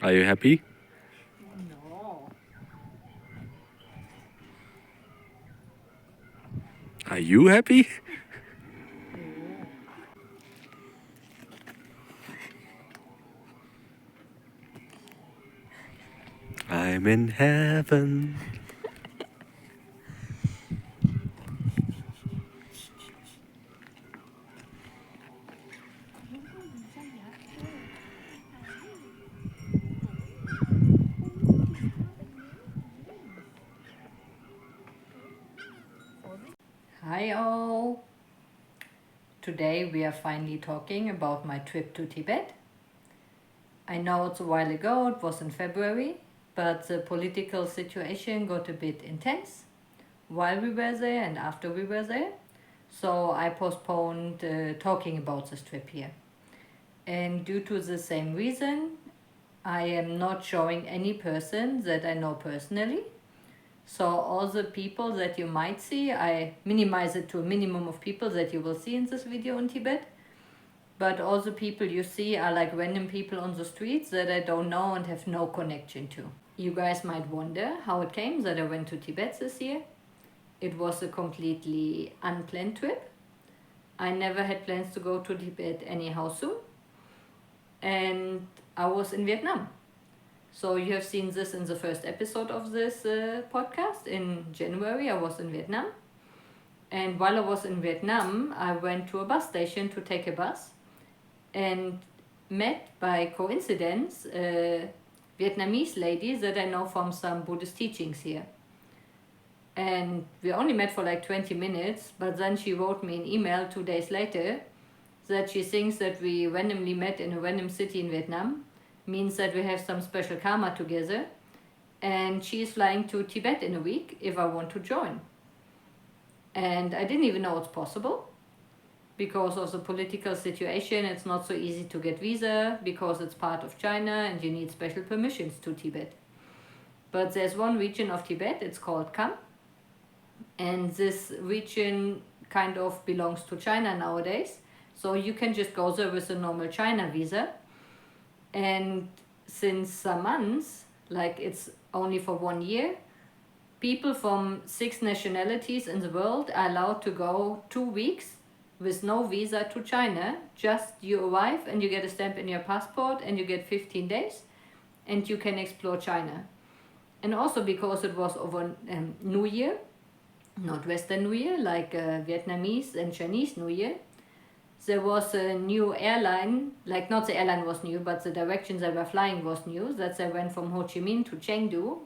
Are you happy? No. Are you happy? No. I'm in heaven. Hi all. Today we are finally talking about my trip to Tibet. I know it's a while ago, it was in February, but the political situation got a bit intense while we were there and after we were there. So I postponed talking about this trip here. And due to the same reason, I am not showing any person that I know personally. So all the people that you might see, I minimize it to a minimum of people that you will see in this video in Tibet. But all the people you see are like random people on the streets that I don't know and have no connection to. You guys might wonder how it came that I went to Tibet this year. It was a completely unplanned trip. I never had plans to go to Tibet anyhow soon. And I was in Vietnam. So you have seen this in the first episode of this podcast. In January, I was in Vietnam. And while I was in Vietnam, I went to a bus station to take a bus and met by coincidence a Vietnamese lady that I know from some Buddhist teachings here. And we only met for like 20 minutes, but then she wrote me an email 2 days later that she thinks that we randomly met in a random city in Vietnam, means that we have some special karma together, and she's flying to Tibet in a week if I want to join. And I didn't even know it's possible. Because of the political situation, it's not so easy to get visa because it's part of China and you need special permissions to Tibet. But there's one region of Tibet, it's called Kham, and this region kind of belongs to China nowadays. So you can just go there with a normal China visa. And since some months, like it's only for 1 year, people from 6 nationalities in the world are allowed to go 2 weeks with no visa to China. Just you arrive and you get a stamp in your passport and you get 15 days and you can explore China. And also because it was over New Year, not Western New Year, like Vietnamese and Chinese New Year, there was a new airline, like not the airline was new, but the direction they were flying was new, that they went from Ho Chi Minh to Chengdu.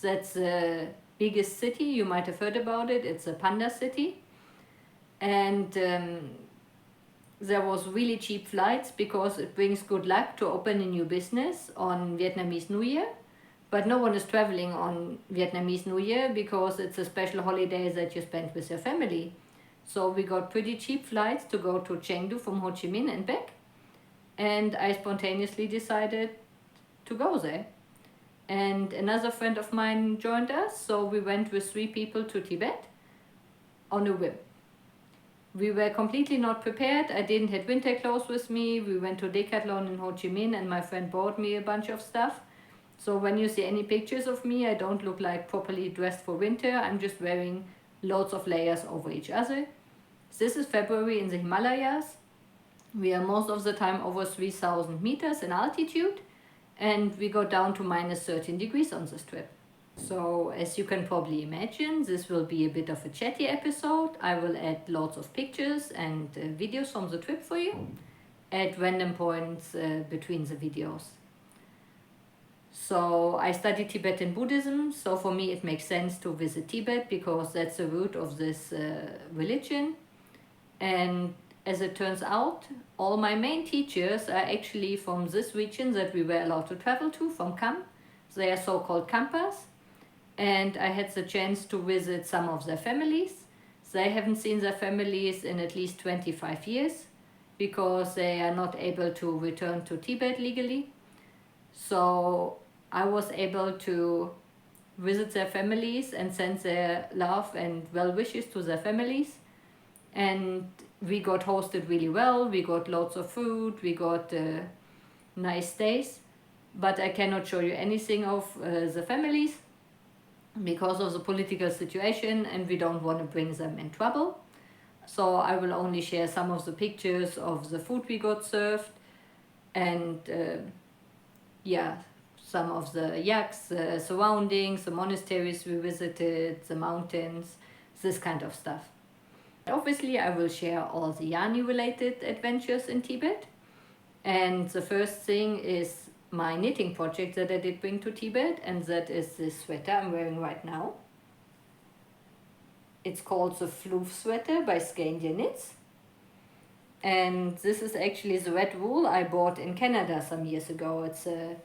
That's the biggest city, you might have heard about it, it's a panda city. And there was really cheap flights because it brings good luck to open a new business on Vietnamese New Year. But no one is traveling on Vietnamese New Year because it's a special holiday that you spend with your family. So we got pretty cheap flights to go to Chengdu from Ho Chi Minh and back. And I spontaneously decided to go there. And another friend of mine joined us, so we went with 3 people to Tibet on a whim. We were completely not prepared. I didn't have winter clothes with me. We went to Decathlon in Ho Chi Minh and my friend bought me a bunch of stuff. So when you see any pictures of me, I don't look like properly dressed for winter. I'm just wearing loads of layers over each other. This is February in the Himalayas. We are most of the time over 3,000 meters in altitude and we go down to minus 13 degrees on this trip. So as you can probably imagine, this will be a bit of a chatty episode. I will add lots of pictures and videos from the trip for you at random points between the videos. So I study Tibetan Buddhism, so for me it makes sense to visit Tibet because that's the root of this religion. And as it turns out, all my main teachers are actually from this region that we were allowed to travel to, from Kham. They are so-called Khampas. And I had the chance to visit some of their families. They haven't seen their families in at least 25 years because they are not able to return to Tibet legally. So I was able to visit their families and send their love and well wishes to their families. And we got hosted really well. We got lots of food. We got nice stays. but I cannot show you anything of the families because of the political situation, and we don't want to bring them in trouble. So I will only share some of the pictures of the food we got served, and yeah, some of the Yaks, the surroundings, the monasteries we visited, the mountains, this kind of stuff. Obviously, I will share all the Yani related adventures in Tibet. And the first thing is my knitting project that I did bring to Tibet, and that is this sweater I'm wearing right now. It's called the Floof sweater by Scandia Knits. And this is actually the red wool I bought in Canada some years ago. It's a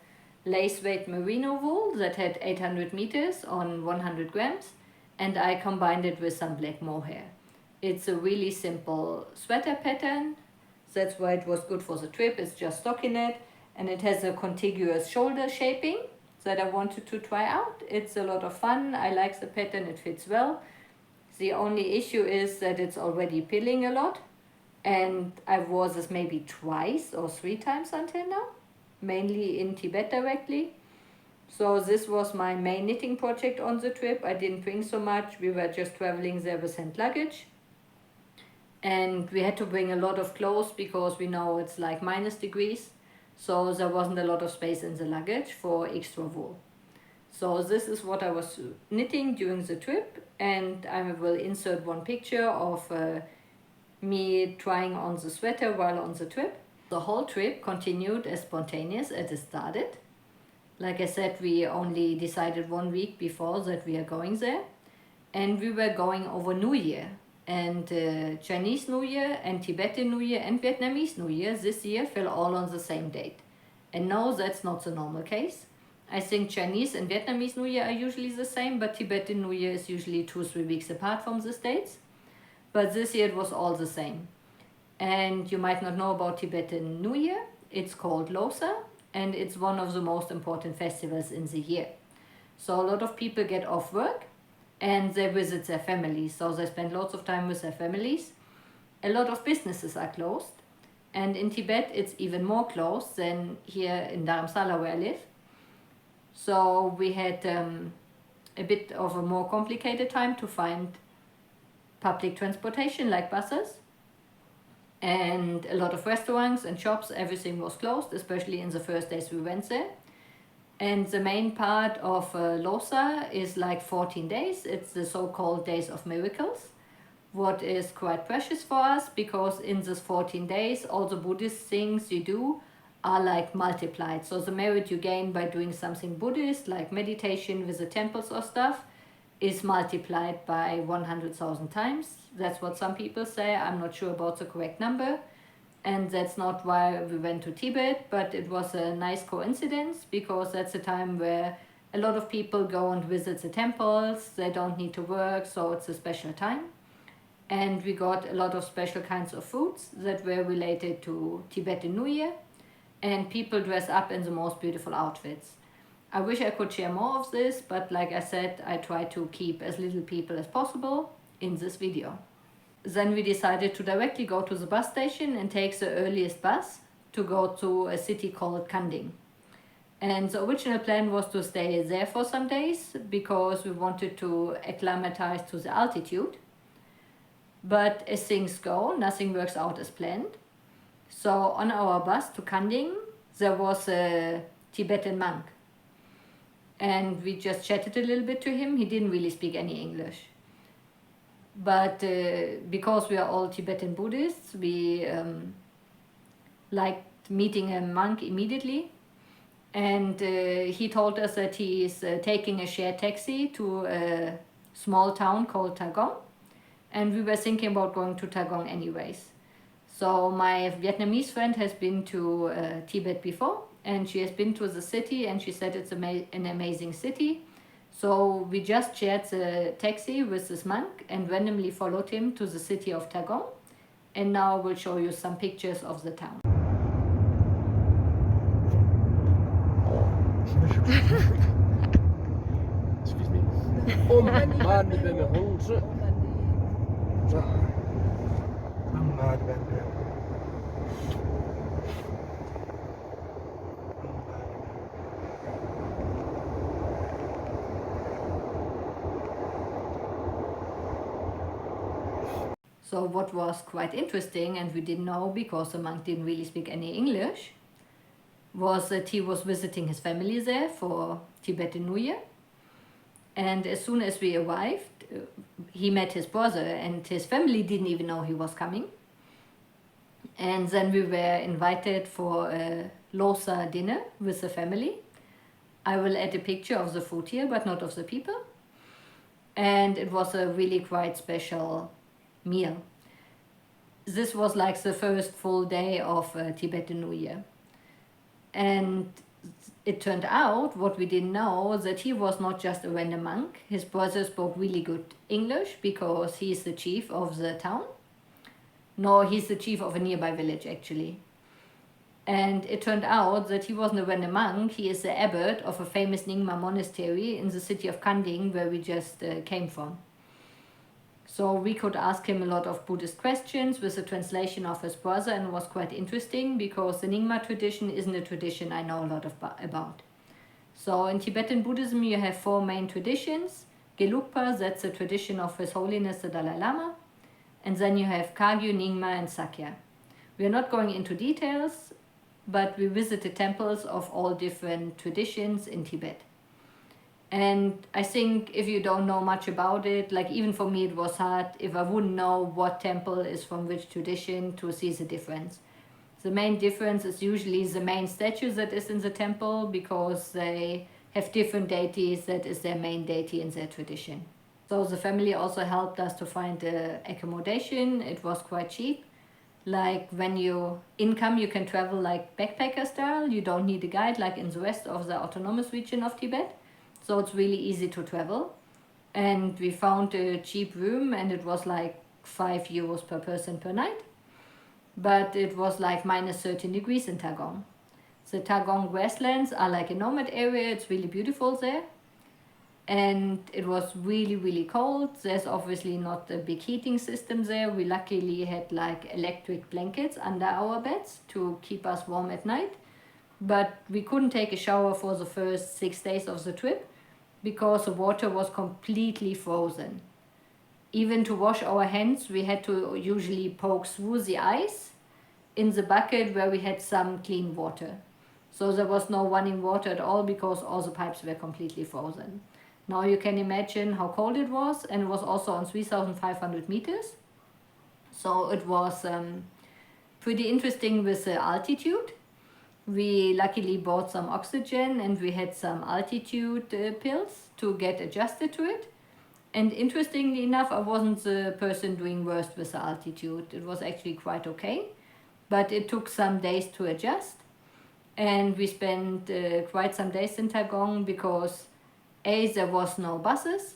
lace weight merino wool that had 800 meters on 100 grams, and I combined it with some black mohair. It's a really simple sweater pattern. That's why it was good for the trip. It's just stockinette, and it has a contiguous shoulder shaping that I wanted to try out. It's a lot of fun. I like the pattern. It fits well. The only issue is that it's already pilling a lot, and I wore this maybe twice or 3 times until now, mainly in Tibet directly. So this was my main knitting project on the trip. I didn't bring so much. We were just traveling there with hand luggage. And we had to bring a lot of clothes because we know it's like -degrees. So there wasn't a lot of space in the luggage for extra wool. So this is what I was knitting during the trip. And I will insert one picture of me trying on the sweater while on the trip. The whole trip continued as spontaneous as it started. Like I said, we only decided 1 week before that we are going there. And we were going over New Year. And Chinese New Year and Tibetan New Year and Vietnamese New Year this year fell all on the same date. And no, that's not the normal case. I think Chinese and Vietnamese New Year are usually the same, but Tibetan New Year is usually 2-3 weeks apart from these dates. But this year it was all the same. And you might not know about Tibetan New Year. It's called Losar, and it's one of the most important festivals in the year. So a lot of people get off work and they visit their families. So they spend lots of time with their families. A lot of businesses are closed. And in Tibet, it's even more closed than here in Dharamsala where I live. So we had a bit of a more complicated time to find public transportation like buses. And a lot of restaurants and shops, everything was closed, especially in the first days we went there. And the main part of Losar is like 14 days. It's the so-called Days of Miracles, what is quite precious for us because in these 14 days, all the Buddhist things you do are like multiplied. So the merit you gain by doing something Buddhist, like meditation, visit temples or stuff, is multiplied by 100,000 times. That's what some people say. I'm not sure about the correct number. And that's not why we went to Tibet, but it was a nice coincidence because that's a time where a lot of people go and visit the temples. They don't need to work, so it's a special time. And we got a lot of special kinds of foods that were related to Tibetan New Year. And people dress up in the most beautiful outfits. I wish I could share more of this, but like I said, I try to keep as little people as possible in this video. Then we decided to directly go to the bus station and take the earliest bus to go to a city called Kanding. And the original plan was to stay there for some days because we wanted to acclimatize to the altitude. But as things go, nothing works out as planned. So on our bus to Kanding, there was a Tibetan monk. And we just chatted a little bit to him. He didn't really speak any English. But because we are all Tibetan Buddhists, we liked meeting a monk immediately. And he told us that he is taking a shared taxi to a small town called Tagong. And we were thinking about going to Tagong anyways. So my Vietnamese friend has been to Tibet before, and she has been to the city, and she said it's an amazing city. So we just shared the taxi with this monk and randomly followed him to the city of Tagong. And now I will show you some pictures of the town. Excuse me. Mani ben hongzhi. So what was quite interesting, and we didn't know because the monk didn't really speak any English, was that he was visiting his family there for Tibetan New Year. And as soon as we arrived, he met his brother, and his family didn't even know he was coming. And then we were invited for a Losar dinner with the family. I will add a picture of the food here, but not of the people. And it was a really quite special meal. This was like the first full day of Tibetan New Year. And it turned out, what we didn't know, that he was not just a random monk. His brother spoke really good English because he's the chief of the town. No, he's the chief of a nearby village, actually. And it turned out that he wasn't a random monk. He is the abbot of a famous Nyingma monastery in the city of Kanding, where we just came from. So we could ask him a lot of Buddhist questions with a translation of his brother, and it was quite interesting because the Nyingma tradition isn't a tradition I know a lot about. So in Tibetan Buddhism you have 4 main traditions. Gelugpa, that's the tradition of His Holiness the Dalai Lama. And then you have Kagyu, Nyingma and Sakya. We are not going into details, but we visited temples of all different traditions in Tibet. And I think if you don't know much about it, like even for me it was hard if I wouldn't know what temple is from which tradition to see the difference. The main difference is usually the main statue that is in the temple, because they have different deities that is their main deity in their tradition. So the family also helped us to find accommodation. It was quite cheap. Like when you in Kham, you can travel like backpacker style. You don't need a guide like in the rest of the autonomous region of Tibet. So it's really easy to travel. And we found a cheap room, and it was like €5 per person per night. But it was like minus 13 degrees in Tagong. The Tagong grasslands are like a nomad area. It's really beautiful there. And it was really, really cold. There's obviously not a big heating system there. We luckily had like electric blankets under our beds to keep us warm at night. But we couldn't take a shower for the first 6 days of the trip because the water was completely frozen. Even to wash our hands, we had to usually poke through the ice in the bucket where we had some clean water. So there was no running water at all because all the pipes were completely frozen. Now you can imagine how cold it was, and it was also on 3,500 meters. So it was pretty interesting with the altitude. We luckily bought some oxygen, and we had some altitude pills to get adjusted to it. And interestingly enough, I wasn't the person doing worst with the altitude. It was actually quite okay, but it took some days to adjust. And we spent quite some days in Tagong because A, there was no buses,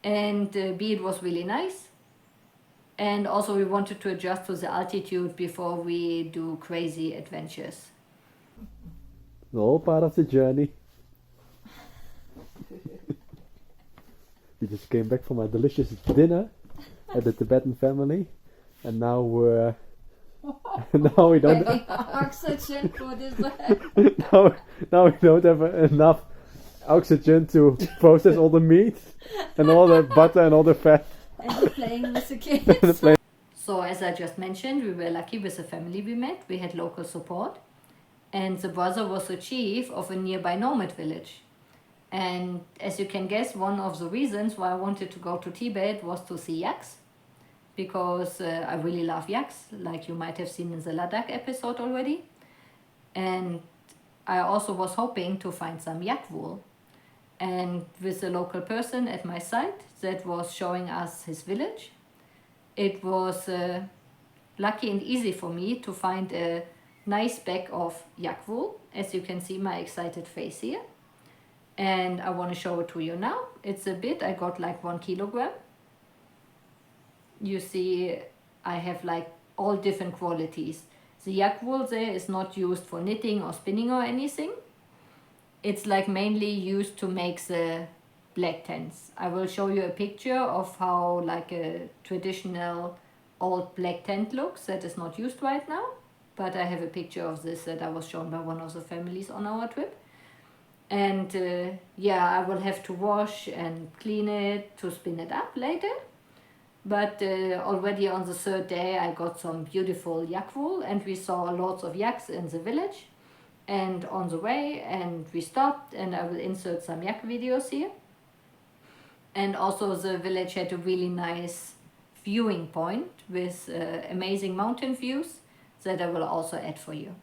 and B, it was really nice. And also we wanted to adjust to the altitude before we do crazy adventures. All part of the journey. We just came back from a delicious dinner at the Tibetan family, and now we're now we don't Oxygen for this. now we don't have enough oxygen to process all the meat and all the butter and all the fat. And playing with the kids. So as I just mentioned, we were lucky with the family we met. We had local support, and the brother was the chief of a nearby nomad village. And as you can guess, one of the reasons why I wanted to go to Tibet was to see Yaks, because I really love Yaks, like you might have seen in the Ladakh episode already. And I also was hoping to find some yak wool. And with a local person at my side that was showing us his village, it was lucky and easy for me to find a nice bag of yak wool. As you can see my excited face here. And I want to show it to you now. It's a bit, I got like 1 kilogram. You see, I have like all different qualities. The yak wool there is not used for knitting or spinning or anything. It's like mainly used to make the black tents. I will show you a picture of how like a traditional old black tent looks that is not used right now. But I have a picture of this that I was shown by one of the families on our trip. And yeah, I will have to wash and clean it to spin it up later. But already on the third day I got some beautiful yak wool, and we saw lots of yaks in the village and on the way, and we stopped, and I will insert some yak videos here. And also the village had a really nice viewing point with amazing mountain views that I will also add for you.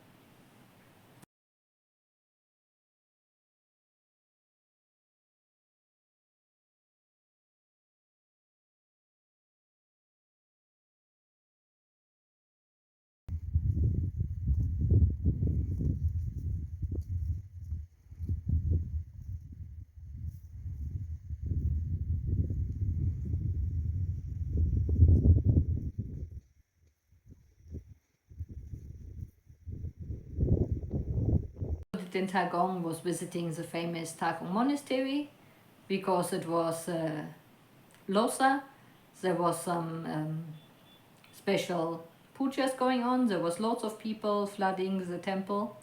In Tagong was visiting the famous Tagong monastery because it was Losar. There was some special pujas going on. There was lots of people flooding the temple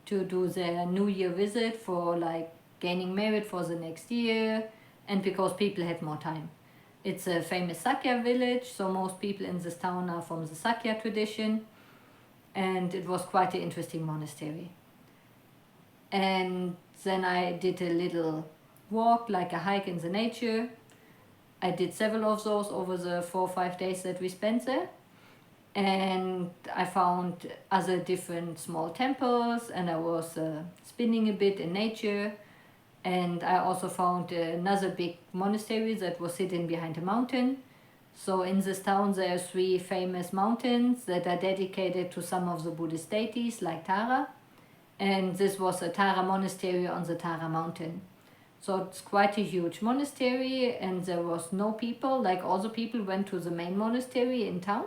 to do their New Year visit for like gaining merit for the next year, and because people had more time. It's a famous Sakya village, so most people in this town are from the Sakya tradition, and it was quite an interesting monastery. And then I did a little walk, like a hike in the nature. I did several of those over the 4 or 5 days that we spent there. And I found other different small temples, and I was spinning a bit in nature. And I also found another big monastery that was hidden behind a mountain. So in this town there are 3 famous mountains that are dedicated to some of the Buddhist deities, like Tara. And this was a Tara monastery on the Tara mountain. So it's quite a huge monastery, and there was no people, like all the people went to the main monastery in town.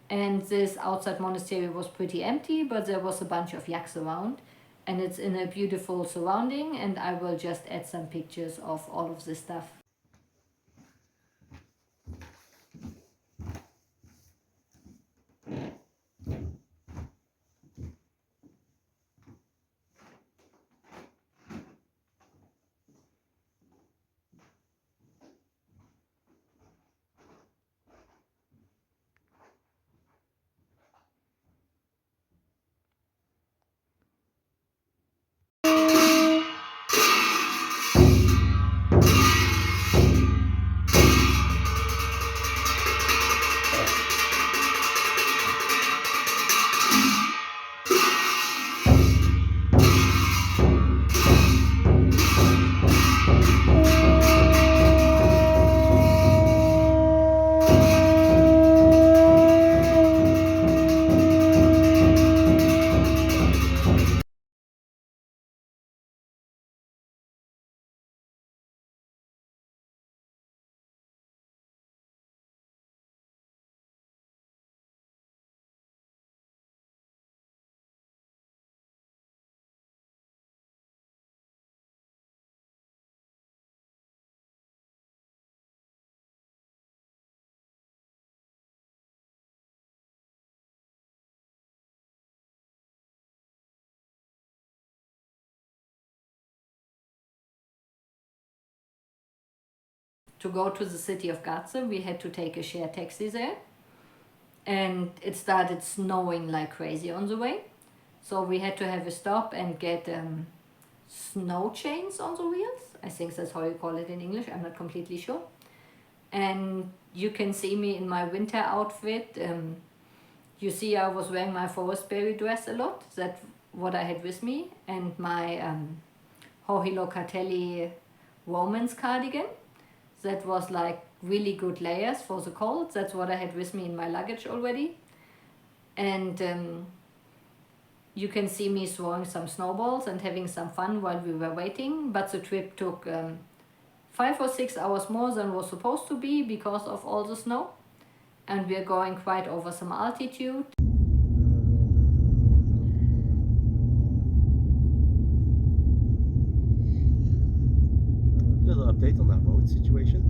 And this outside monastery was pretty empty, but there was a bunch of yaks around, and it's in a beautiful surrounding, and I will just add some pictures of all of this stuff. To go to the city of Gatse, we had to take a shared taxi there. And it started snowing like crazy on the way. So we had to have a stop and get snow chains on the wheels. I think that's how you call it in English. I'm not completely sure. And you can see me in my winter outfit. You see I was wearing my forestberry dress a lot. That's what I had with me. And my Hohilocatelli woman's cardigan. That was like really good layers for the cold. That's what I had with me in my luggage already. And you can see me throwing some snowballs and having some fun while we were waiting. But the trip took 5 or 6 hours more than was supposed to be because of all the snow. And we're going quite over some altitude. Little update on that road situation.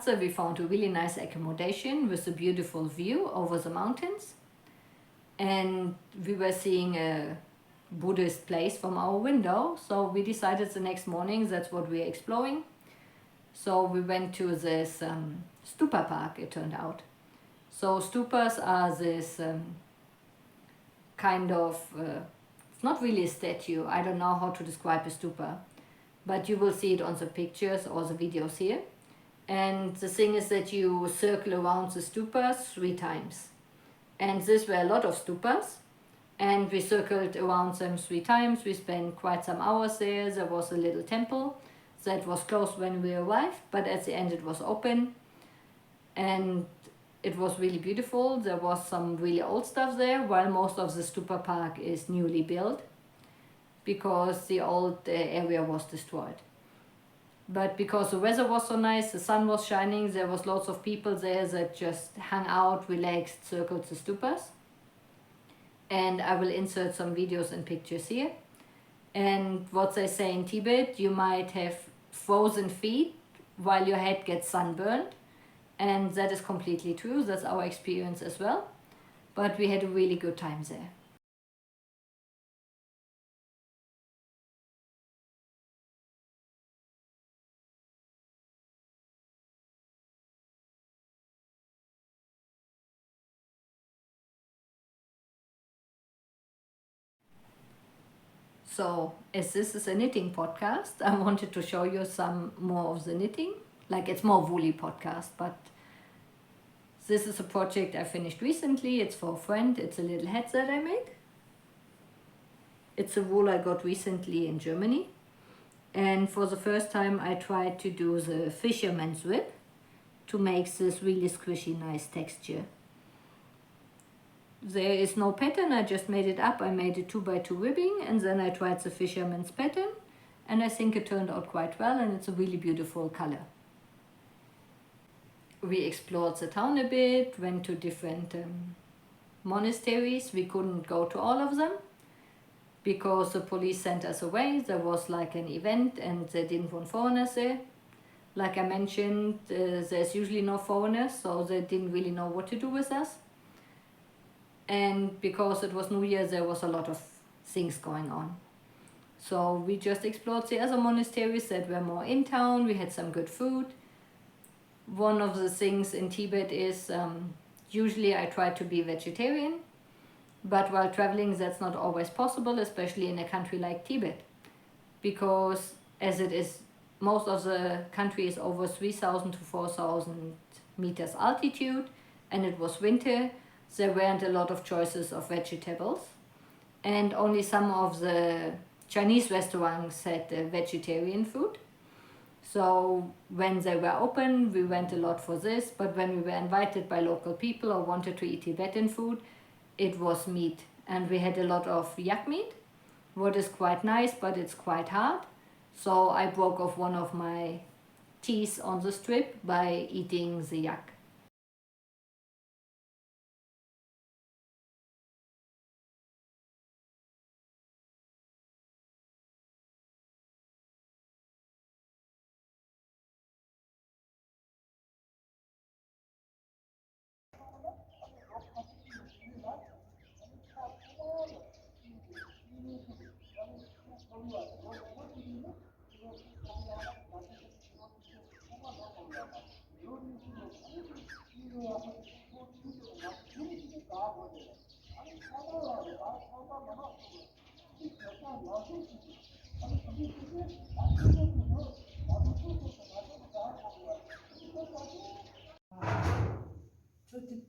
Yaks, we found a really nice accommodation with a beautiful view over the mountains. And we were seeing a Buddhist place from our window, so we decided the next morning that's what we're exploring. So we went to this stupa park, it turned out. So stupas are this kind of, it's not really a statue, I don't know how to describe a stupa, but you will see it on the pictures or the videos here. And the thing is that you circle around the stupas 3 times. And these were a lot of stupas, and we circled around them 3 times. We spent quite some hours there. There was a little temple that was closed when we arrived, but at the end it was open, and it was really beautiful. There was some really old stuff there, while most of the stupa park is newly built because the old area was destroyed. But because the weather was so nice, the sun was shining, there was lots of people there that just hung out, relaxed, circled the stupas. And I will insert some videos and pictures here. And what they say in Tibet, you might have frozen feet while your head gets sunburned. And that is completely true. That's our experience as well. But we had a really good time there. So, as this is a knitting podcast, I wanted to show you some more of the knitting. Like, it's more woolly podcast, but this is a project I finished recently. It's for a friend. It's a little hat that I made. It's a wool I got recently in Germany. And for the first time I tried to do the fisherman's rib to make this really squishy, nice texture. There is no pattern, I just made it up. I made a 2x2 ribbing, and then I tried the fisherman's pattern, and I think it turned out quite well, and it's a really beautiful color. We explored the town a bit, went to different monasteries. We couldn't go to all of them because the police sent us away. There was like an event and they didn't want foreigners there. Like I mentioned, there's usually no foreigners, so they didn't really know what to do with us. And because it was New Year, there was a lot of things going on. So we just explored the other monasteries that were more in town. We had some good food. One of the things in Tibet is usually I try to be vegetarian, but while traveling that's not always possible, especially in a country like Tibet, because as it is, most of the country is over 3,000 to 4,000 meters altitude, and it was winter. There weren't a lot of choices of vegetables, and only some of the Chinese restaurants had vegetarian food. So when they were open, we went a lot for this, but when we were invited by local people or wanted to eat Tibetan food, it was meat. And we had a lot of yak meat, what is quite nice, but it's quite hard. So I broke off one of my teeth on the strip by eating the yak.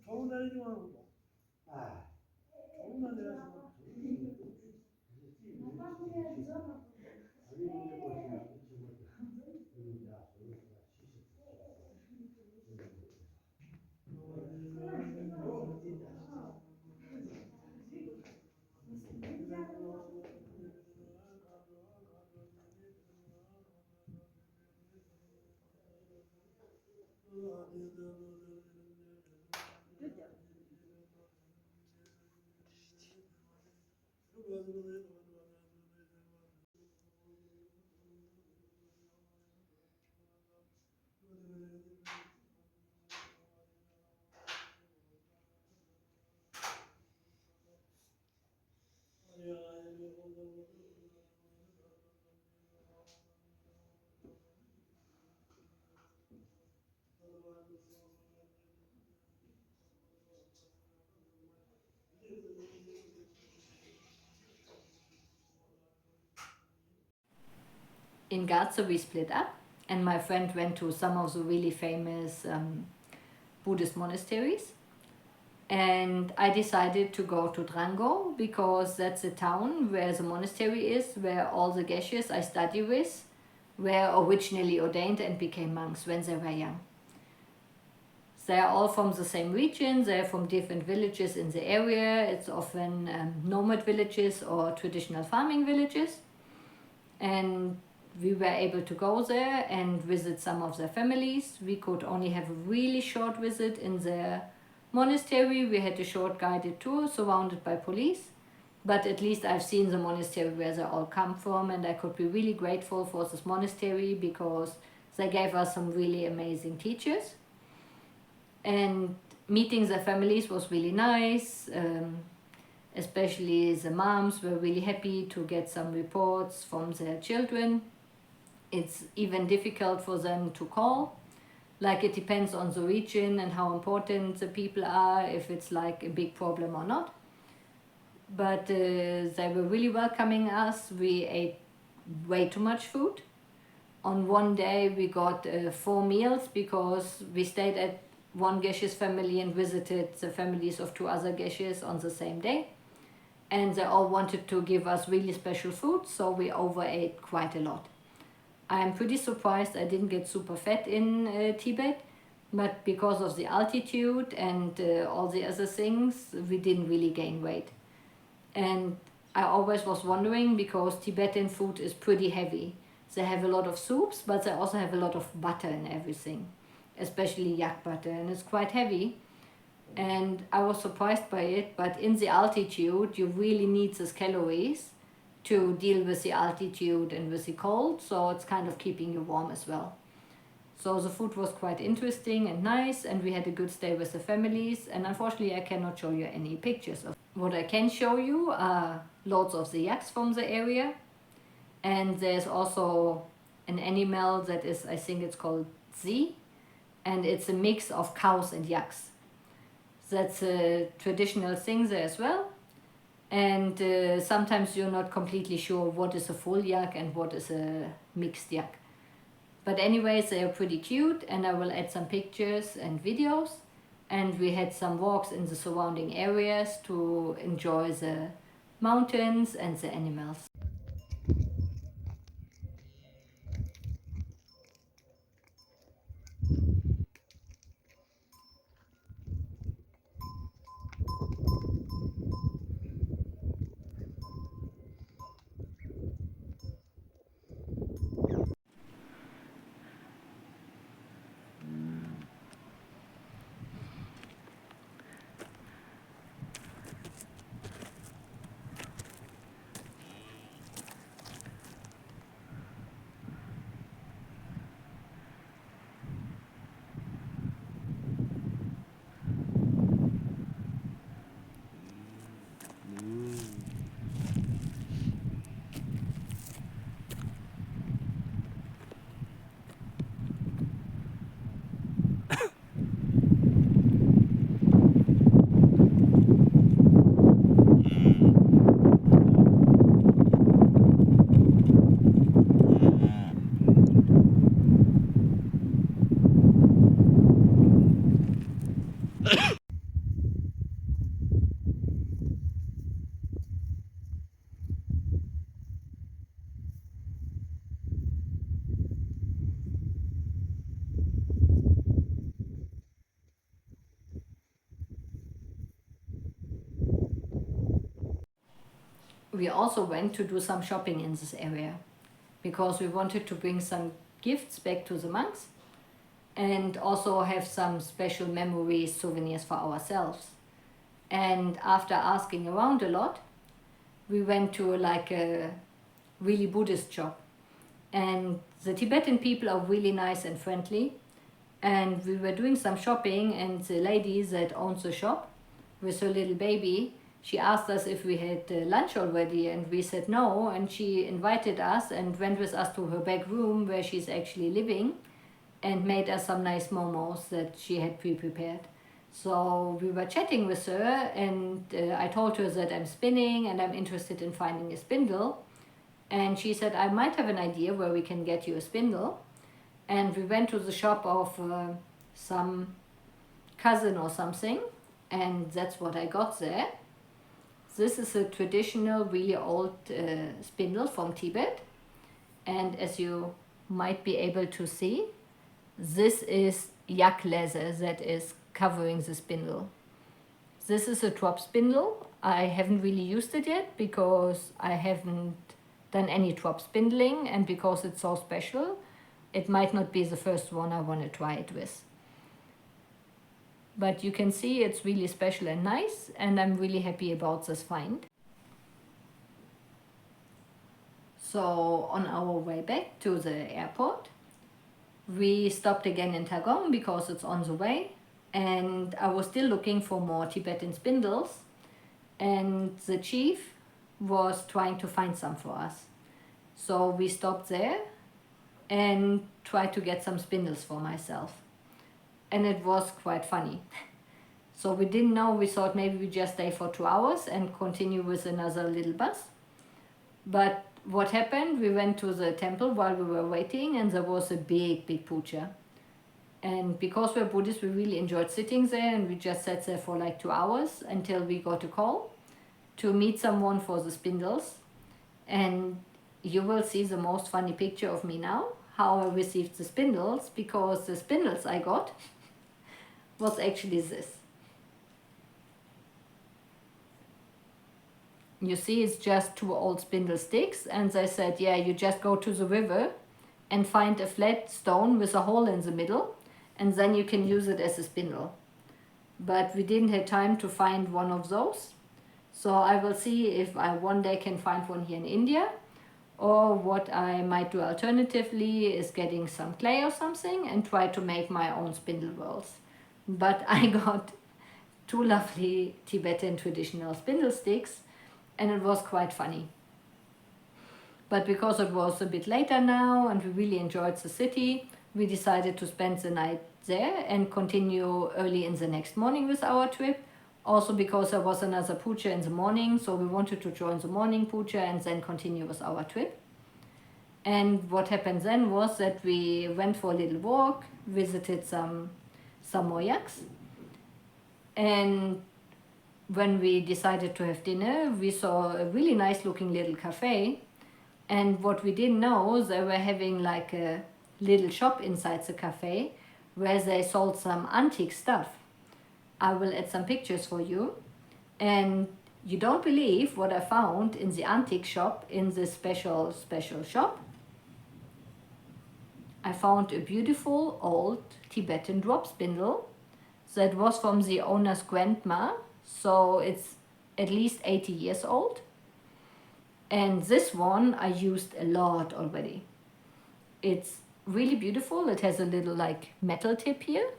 좋은 날이지만 좋은 날이라서 In Gaza we split up, and my friend went to some of the really famous Buddhist monasteries. And I decided to go to Drango because that's the town where the monastery is, where all the geshes I study with were originally ordained and became monks when they were young. They are all from the same region, they're from different villages in the area. It's often nomad villages or traditional farming villages. And we were able to go there and visit some of their families. We could only have a really short visit in their monastery. We had a short guided tour surrounded by police. But at least I've seen the monastery where they all come from, and I could be really grateful for this monastery because they gave us some really amazing teachers. And meeting the families was really nice. Especially the moms were really happy to get some reports from their children. It's even difficult for them to call. Like, it depends on the region and how important the people are, if it's like a big problem or not. But they were really welcoming us. We ate way too much food. On one day we got 4 meals because we stayed at one Geshe's family and visited the families of 2 other Geshes on the same day. And they all wanted to give us really special food, so we overate quite a lot. I'm pretty surprised I didn't get super fat in Tibet, but because of the altitude and all the other things, we didn't really gain weight. And I always was wondering, because Tibetan food is pretty heavy. They have a lot of soups, but they also have a lot of butter and everything, especially yak butter, and it's quite heavy. And I was surprised by it, but in the altitude you really need these calories to deal with the altitude and with the cold, so it's kind of keeping you warm as well. So the food was quite interesting and nice, and we had a good stay with the families, and unfortunately I cannot show you any pictures of. What I can show you are lots of the yaks from the area, and there's also an animal that is, I think it's called zi, and it's a mix of cows and yaks. That's a traditional thing there as well. And sometimes you're not completely sure what is a full yak and what is a mixed yak. But anyways, they are pretty cute, and I will add some pictures and videos. And we had some walks in the surrounding areas to enjoy the mountains and the animals. We also went to do some shopping in this area because we wanted to bring some gifts back to the monks and also have some special memories, souvenirs for ourselves. And after asking around a lot, we went to like a really Buddhist shop. And the Tibetan people are really nice and friendly. And we were doing some shopping, and the lady that owns the shop with her little baby, she asked us if we had lunch already, and we said no, and she invited us and went with us to her back room where she's actually living. and made us some nice momos that she had pre-prepared. So we were chatting with her, and I told her that I'm spinning and I'm interested in finding a spindle. And she said, I might have an idea where we can get you a spindle. And we went to the shop of some cousin or something, and that's what I got there. This is a traditional, really old spindle from Tibet. And as you might be able to see, this is yak leather that is covering the spindle. This is a drop spindle. I haven't really used it yet because I haven't done any drop spindling, and because it's so special, it might not be the first one I want to try it with. But you can see it's really special and nice, and I'm really happy about this find. So on our way back to the airport, we stopped again in Tagong because it's on the way, and I was still looking for more Tibetan spindles, and the chief was trying to find some for us. So we stopped there and tried to get some spindles for myself. And it was quite funny. So we didn't know, we thought maybe we just stay for 2 hours and continue with another little bus. But what happened, we went to the temple while we were waiting, and there was a big puja. And because we're Buddhists, we really enjoyed sitting there, and we just sat there for like 2 hours until we got a call to meet someone for the spindles. And you will see the most funny picture of me now, how I received the spindles, because the spindles I got was actually this. You see, it's just 2 old spindle sticks, and they said, yeah, you just go to the river and find a flat stone with a hole in the middle, and then you can use it as a spindle. But we didn't have time to find one of those, so I will see if I one day can find one here in India, or what I might do alternatively is getting some clay or something and try to make my own spindle whorls. But I got 2 lovely Tibetan traditional spindle sticks, and it was quite funny. But because it was a bit later now and we really enjoyed the city, we decided to spend the night there and continue early in the next morning with our trip. Also because there was another puja in the morning, so we wanted to join the morning puja and then continue with our trip. And what happened then was that we went for a little walk, visited some more yaks, and when we decided to have dinner, we saw a really nice looking little cafe. And what we didn't know, they were having like a little shop inside the cafe where they sold some antique stuff. I will add some pictures for you. And you don't believe what I found in the antique shop, in this special shop. I found a beautiful old Tibetan drop spindle that was from the owner's grandma, so it's at least 80 years old. And this one I used a lot already. It's really beautiful. It has a little like metal tip here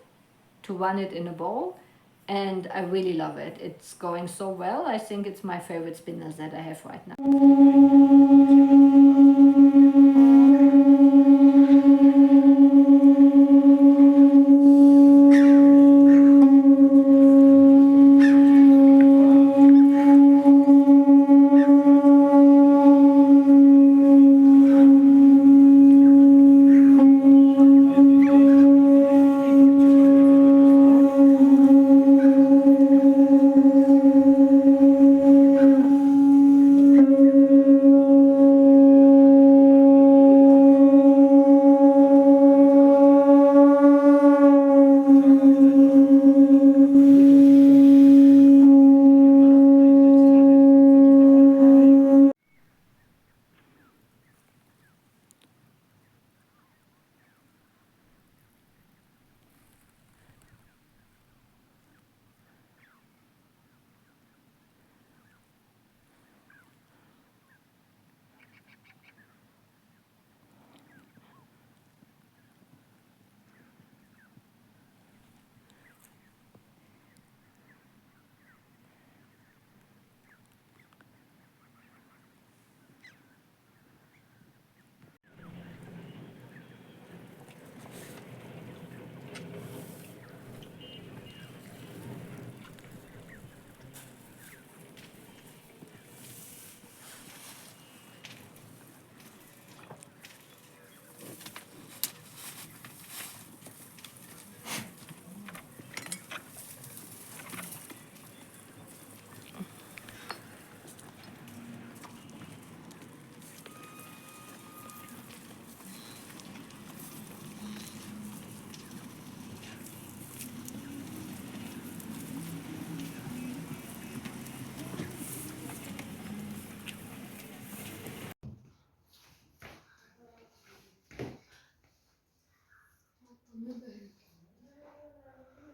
to run it in a bowl, and I really love it. It's going so well. I think it's my favorite spindle that I have right now.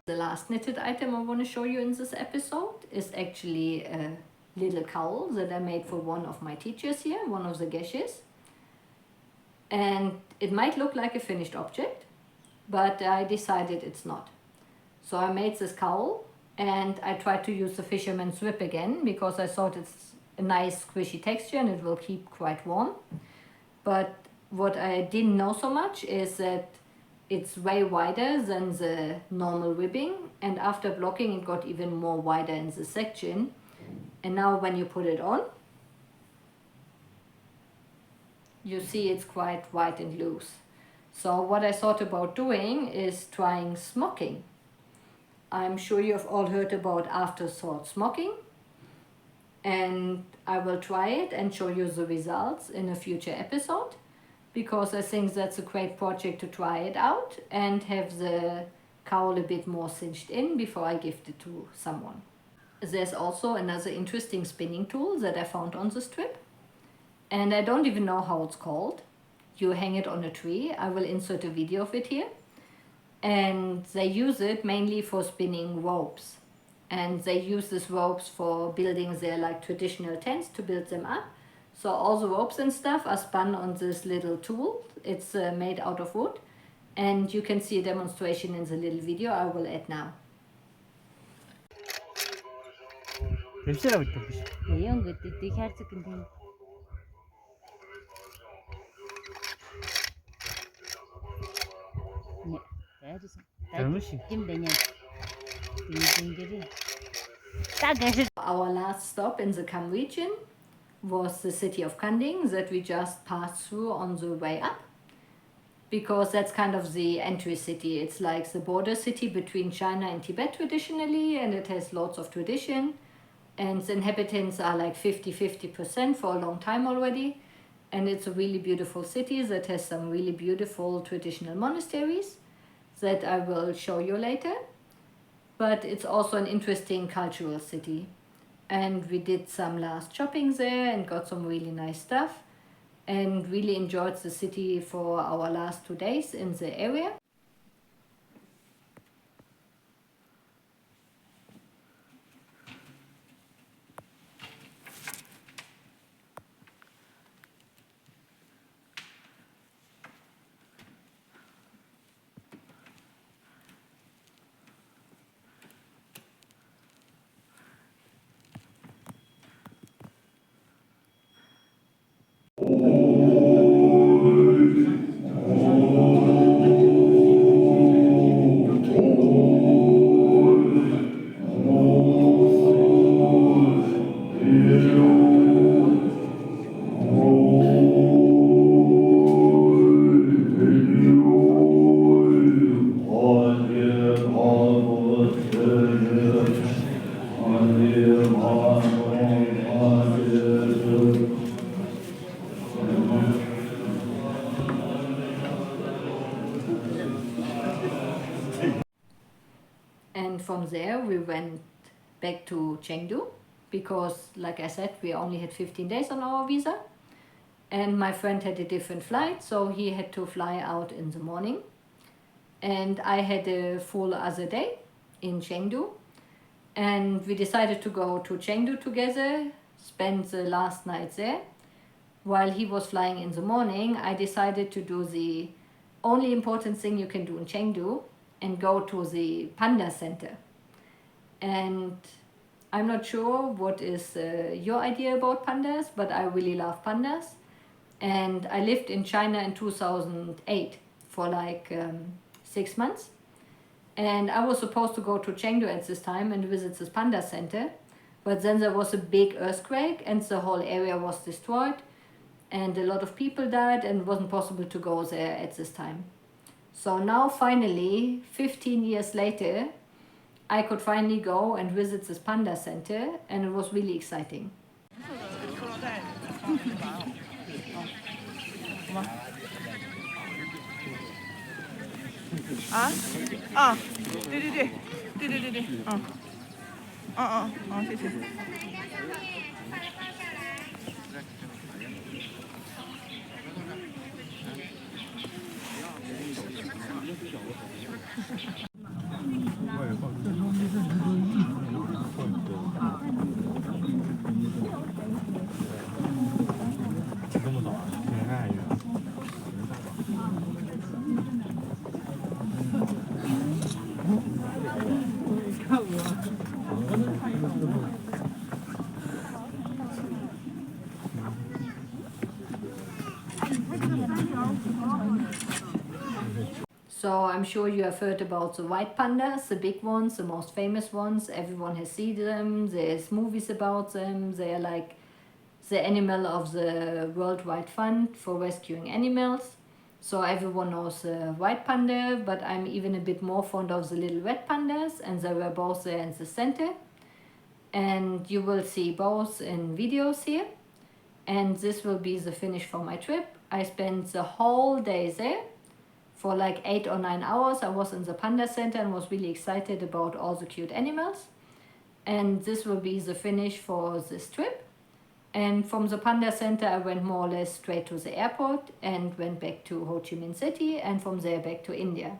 The last knitted item I want to show you in this episode is actually a little cowl that I made for one of my teachers here, one of the geshes. And it might look like a finished object, but I decided it's not. So I made this cowl and I tried to use the fisherman's whip again because I thought it's a nice squishy texture and it will keep quite warm. But what I didn't know so much is that it's way wider than the normal ribbing, and after blocking it got even more wider in the section. And now when you put it on, you see it's quite wide and loose. So what I thought about doing is trying smocking. I'm sure you've all heard about afterthought smocking, and I will try it and show you the results in a future episode, because I think that's a great project to try it out and have the cowl a bit more cinched in before I gift it to someone. There's also another interesting spinning tool that I found on this trip, and I don't even know how it's called. You hang it on a tree. I will insert a video of it here. And they use it mainly for spinning ropes. And they use these ropes for building their like traditional tents to build them up. So all the ropes and stuff are spun on this little tool. It's made out of wood. And you can see a demonstration in the little video I will add now. Our last stop in the Kham region was the city of Kanding that we just passed through on the way up, because that's kind of the entry city. It's like the border city between China and Tibet traditionally, and it has lots of tradition, and the inhabitants are like 50-50% for a long time already. And it's a really beautiful city that has some really beautiful traditional monasteries that I will show you later. But it's also an interesting cultural city. And we did some last shopping there and got some really nice stuff, and really enjoyed the city for our last 2 days in the area. And from there we went back to Chengdu, because like I said, we only had 15 days on our visa, and my friend had a different flight, so he had to fly out in the morning, and I had a full other day in Chengdu, and we decided to go to Chengdu together, spend the last night there. While he was flying in the morning, I decided to do the only important thing you can do in Chengdu and go to the panda center. And I'm not sure what is your idea about pandas, but I really love pandas. And I lived in China in 2008 for like 6 months. And I was supposed to go to Chengdu at this time and visit this panda center. But then there was a big earthquake and the whole area was destroyed. And a lot of people died, and it wasn't possible to go there at this time. So now finally, 15 years later, I could finally go and visit this panda center, and it was really exciting. So I'm sure you have heard about the white pandas, the big ones, the most famous ones. Everyone has seen them. There's movies about them. They are like the animal of the Worldwide Fund for Rescuing Animals. So everyone knows the white panda, but I'm even a bit more fond of the little red pandas, and they were both there in the center. And you will see both in videos here. And this will be the finish for my trip. I spent the whole day there for like 8 or 9 hours. I was in the panda center and was really excited about all the cute animals. And this will be the finish for this trip. And from the panda center, I went more or less straight to the airport and went back to Ho Chi Minh City, and from there back to India.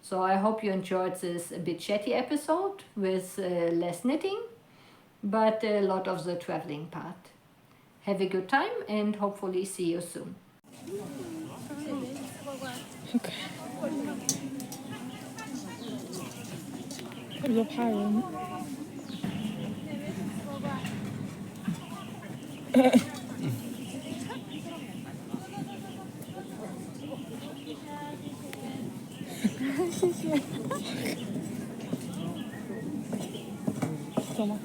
So I hope you enjoyed this a bit chatty episode with less knitting, but a lot of the traveling part. Have a good time and hopefully see you soon. Okay. 他比较怕人。谢谢。走吗？